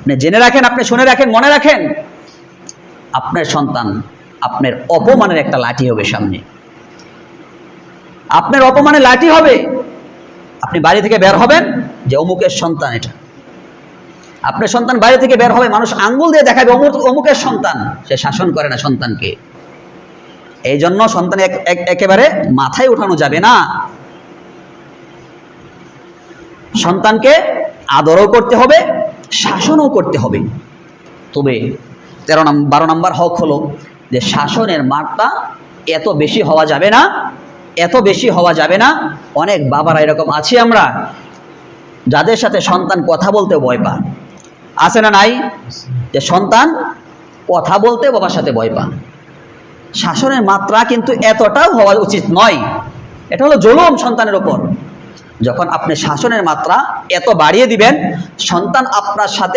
আপনি জেনে রাখেন, আপনি শুনে রাখেন, মনে রাখেন, আপনার সন্তান আপনার অপমানের একটা লাঠি হবে সামনে, আপনার অপমানের লাঠি হবে। আপনি বাড়ি থেকে বের হবেন যে অমুকের সন্তান এটা, আপনার সন্তান বাইরে থেকে বের হবে, মানুষ আঙ্গুল দিয়ে দেখাবে অমুকের সন্তান, সে শাসন করে না সন্তানকে। এই জন্য সন্তান একেবারে মাথায় উঠানো যাবে না। সন্তানকে আদরও করতে হবে, শাসনও করতে হবে। তবে 12 নম্বর হক হলো যে শাসনের মাত্রা এত বেশি হওয়া যাবে না, এত বেশি হওয়া যাবে না। অনেক বাবারা এরকম আছি আমরা, যাদের সাথে সন্তান কথা বলতে ভয় পায়। আছে না নাই? যে সন্তান কথা বলতে বাবার সাথে ভয় পায়। শাসনের মাত্রা কিন্তু এতটাও হওয়া উচিত নয়, এটা হলো জুলুম সন্তানের উপর। যখন আপনি শাসনের মাত্রা এত বাড়িয়ে দিবেন, সন্তান আপনার সাথে